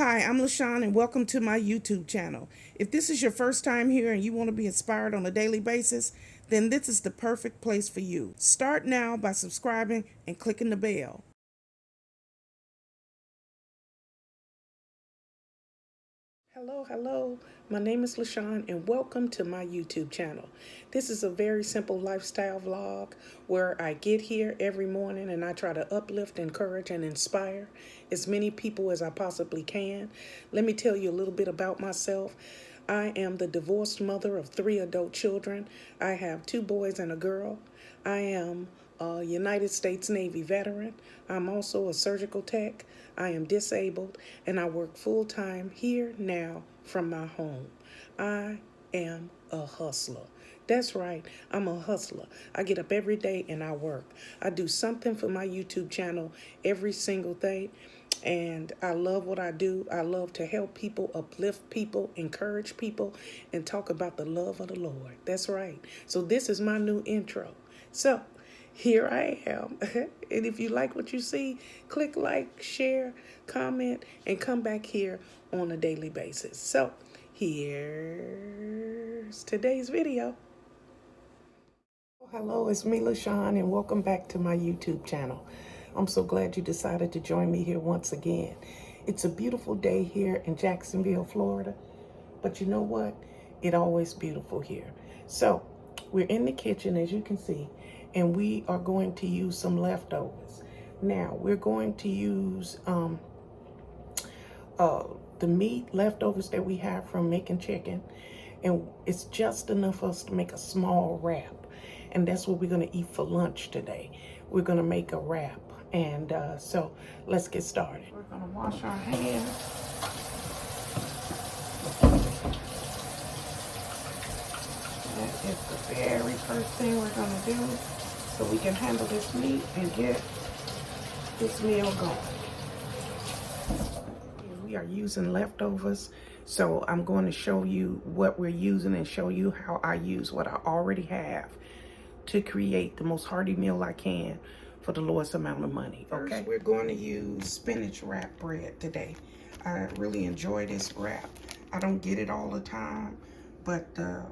Hi, I'm LaShawn and welcome to my YouTube channel. If this is your first time here and you want to be inspired on a daily basis, then this is the perfect place for you. Start now by subscribing and clicking the bell. Hello. My name is LaShawn and welcome to my YouTube channel. This is a very simple lifestyle vlog where I get here every morning and I try to uplift, encourage, and inspire as many people as I possibly can. Let me tell you a little bit about myself. I am the divorced mother of 3 adult children. I have 2 boys and a girl. I am a United States Navy veteran. I'm also a surgical tech. I am disabled and I work full-time here now from my home. I am a hustler. That's right, I'm a hustler. I get up every day and I work. I do something for my YouTube channel every single day. And I love what I do. I love to help people, uplift people, encourage people, and talk about the love of the Lord. That's right. So this is my new intro. So here I am. And if you like what you see, click like, share, comment, and come back here on a daily basis. So here's today's video. Hello, it's me, LaShawn, and welcome back to my YouTube channel. I'm so glad you decided to join me here once again. It's a beautiful day here in Jacksonville, Florida, but you know what? It's always beautiful here. So we're in the kitchen, as you can see, and we are going to use some leftovers. Now, we're going to use the meat leftovers that we have from making chicken, and it's just enough for us to make a small wrap. And that's what we're going to eat for lunch today. We're going to make a wrap. And so let's get started. We're going to wash our hands. That is the very first thing we're going to do so we can handle this meat and get this meal going. We are using leftovers, so I'm going to show you what we're using and show you how I use what I already have to create the most hearty meal I can for the lowest amount of money. Okay, first, we're going to use spinach wrap bread today. I really enjoy this wrap. I don't get it all the time, but the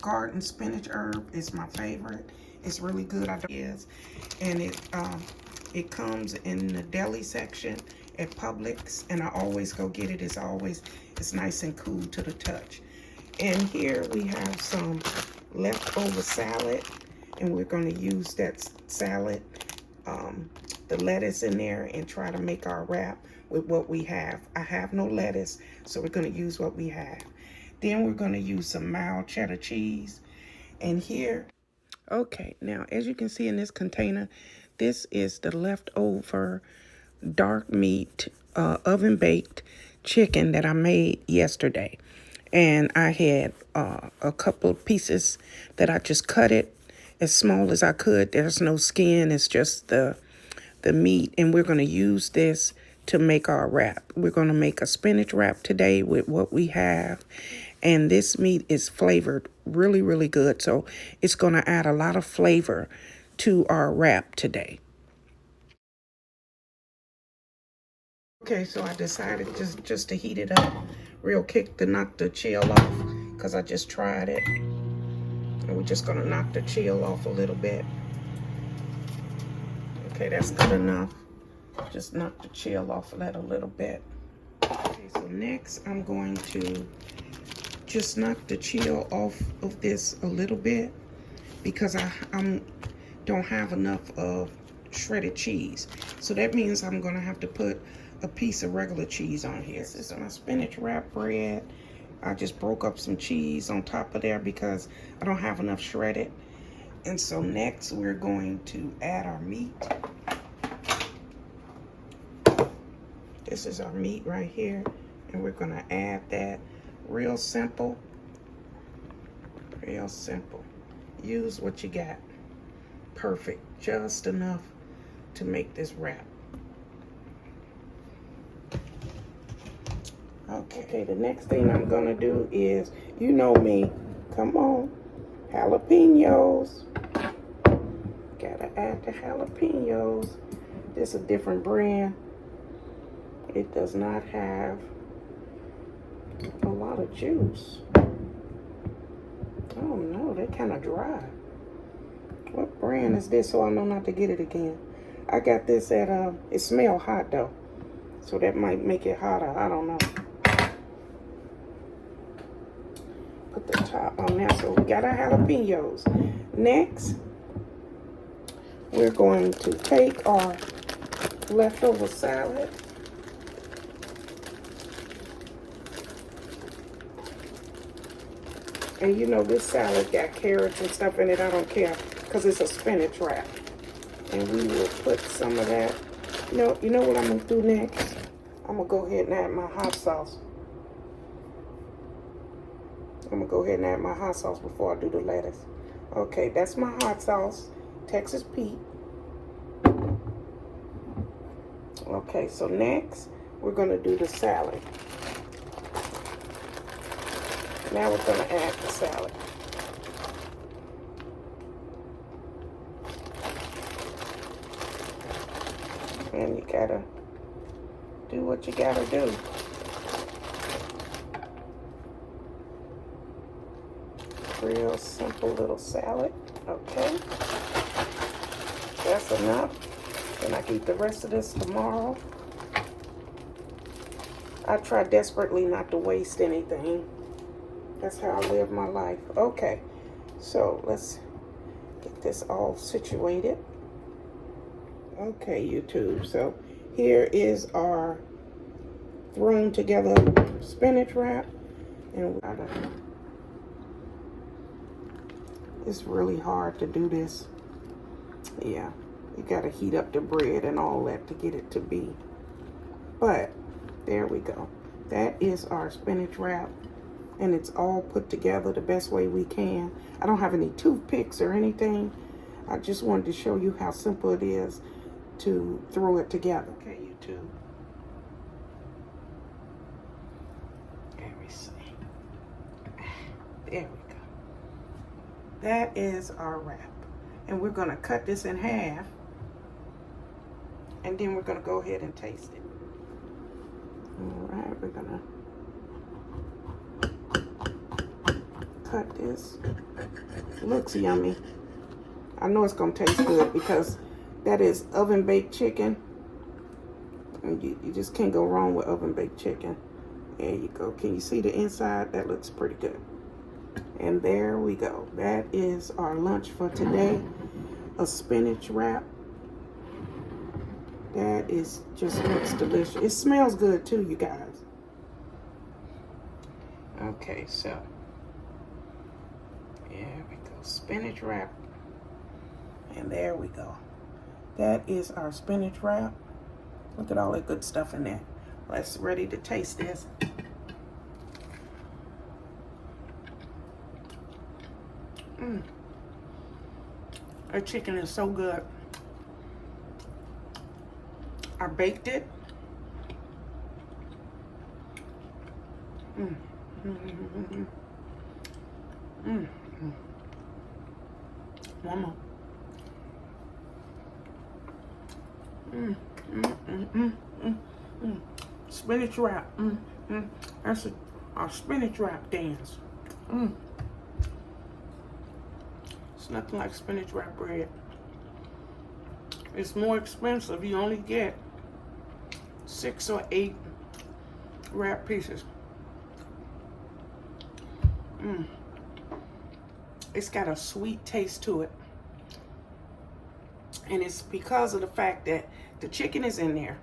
garden spinach herb is my favorite. It's really good. And it comes in the deli section at Publix, and I always go get it. It's nice and cool to the touch. And here we have some leftover salad, and we're going to use that salad, the lettuce in there, and try to make our wrap with what we have. I have no lettuce, so we're going to use what we have. Then we're going to use some mild cheddar cheese. And here, okay, now as you can see in this container, this is the leftover dark meat, oven baked chicken that I made yesterday. And I had a couple of pieces that I just cut it as small as I could. There's no skin, it's just the meat. And we're going to use this to make our wrap. We're going to make a spinach wrap today with what we have. And this meat is flavored really, really good. So it's going to add a lot of flavor to our wrap today. Okay, so I decided just to heat it up real quick to knock the chill off, because I just tried it. And we're just gonna knock the chill off a little bit. Okay, that's good enough. Just knock the chill off of that a little bit. Okay, so next I'm going to just knock the chill off of this a little bit, because I don't have enough of shredded cheese. So that means I'm gonna have to put a piece of regular cheese on here. This is my spinach wrap bread. I just broke up some cheese on top of there because I don't have enough shredded. And so next we're going to add our meat. This is our meat right here. And we're gonna add that. Real simple. Real simple. Use what you got. Perfect. Just enough to make this wrap. Okay, the next thing I'm gonna do is, you know me, come on, jalapenos. Gotta add the jalapenos. This is a different brand. It does not have a lot of juice. Oh no, they're kind of dry. What brand is this so I know not to get it again? I got this at, it smells hot though. So that might make it hotter, I don't know. Put the top on there, so we got our jalapenos. Next, we're going to take our leftover salad. And you know this salad got carrots and stuff in it, I don't care, because it's a spinach wrap. And we will put some of that. You know what I'm gonna do next? I'm gonna go ahead and add my hot sauce. I'm gonna go ahead and add my hot sauce before I do the lettuce. Okay, that's my hot sauce, Texas Pete. Okay, so next we're gonna do the salad. Now we're gonna add the salad. And you gotta do what you gotta do. Real simple little salad. Okay. That's enough. And I can eat the rest of this tomorrow. I try desperately not to waste anything. That's how I live my life. Okay, so let's get this all situated. Okay, YouTube, so here is our thrown together spinach wrap. And it's really hard to do this. Yeah, you gotta heat up the bread and all that to get it to be. But there we go. That is our spinach wrap. And it's all put together the best way we can. I don't have any toothpicks or anything. I just wanted to show you how simple it is to throw it together. Okay, YouTube. Let me see. There we go. That is our wrap. And we're gonna cut this in half. And then we're gonna go ahead and taste it. All right, we're gonna cut this. Looks yummy. I know it's gonna taste good because that is oven baked chicken. And you just can't go wrong with oven baked chicken. There you go. Can you see the inside? That looks pretty good. And there we go. That is our lunch for today. A spinach wrap. That is just looks delicious. It smells good too, you guys. Okay, so there we go, spinach wrap. And there we go. That is our spinach wrap. Look at all that good stuff in there. Let's ready to taste this. Our chicken is so good. I baked it. One more. Spinach wrap. That's our spinach wrap dance. It's nothing like spinach wrap bread. It's more expensive. You only get 6 or 8 wrap pieces. It's got a sweet taste to it. And it's because of the fact that the chicken is in there,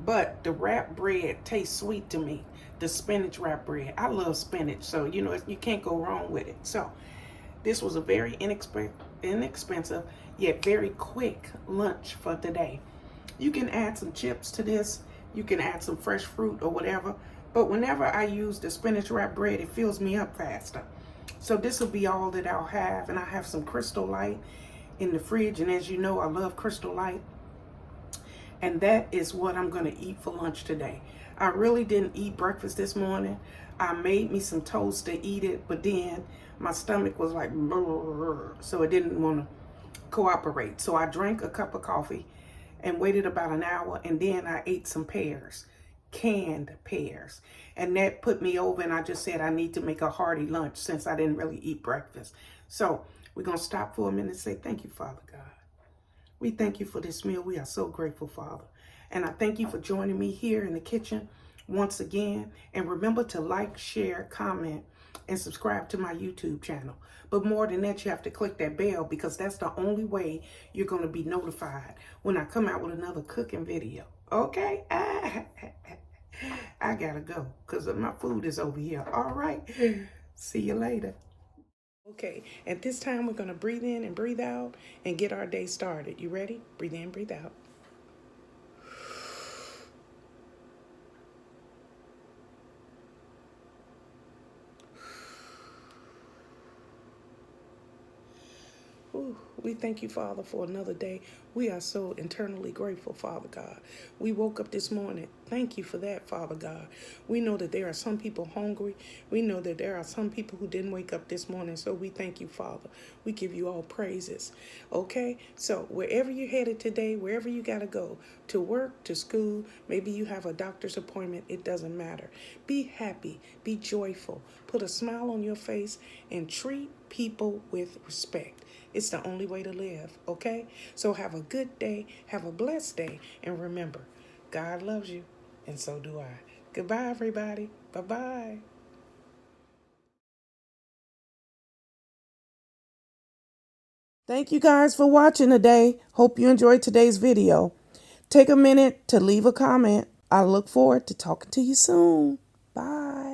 but the wrap bread tastes sweet to me. The spinach wrap bread. I love spinach, so you know you can't go wrong with it. So this was a very inexpensive yet very quick lunch for today. You can add some chips to this. You can add some fresh fruit or whatever. But whenever I use the spinach wrap bread, it fills me up faster. So this will be all that I'll have. And I have some Crystal Light in the fridge. And as you know, I love Crystal Light. And that is what I'm going to eat for lunch today. I really didn't eat breakfast this morning. I made me some toast to eat it. But then my stomach was like, brrr, so it didn't want to cooperate. So I drank a cup of coffee. and waited about an hour, and then I ate some pears, canned pears. And that put me over, and I just said I need to make a hearty lunch since I didn't really eat breakfast. So we're going to stop for a minute and say, thank you, Father God. We thank you for this meal. We are so grateful, Father. And I thank you for joining me here in the kitchen once again. And remember to like, share, comment, and subscribe to my YouTube channel. But more than that, you have to click that bell, because that's the only way you're going to be notified when I come out with another cooking video. Okay? I gotta go because my food is over here. All right. See you later. Okay, at this time, we're going to breathe in and breathe out and get our day started. You ready? Breathe in, breathe out. Ooh, we thank you, Father, for another day. We are so internally grateful, Father God. We woke up this morning. Thank you for that, Father God. We know that there are some people hungry. We know that there are some people who didn't wake up this morning. So we thank you, Father. We give you all praises. Okay? So wherever you're headed today, wherever you got to go, to work, to school, maybe you have a doctor's appointment, it doesn't matter. Be happy. Be joyful. Put a smile on your face and treat people with respect. It's the only way to live, okay? So have a good day, have a blessed day, and remember, God loves you, and so do I. Goodbye, everybody. Bye-bye. Thank you guys for watching today. Hope you enjoyed today's video. Take a minute to leave a comment. I look forward to talking to you soon. Bye.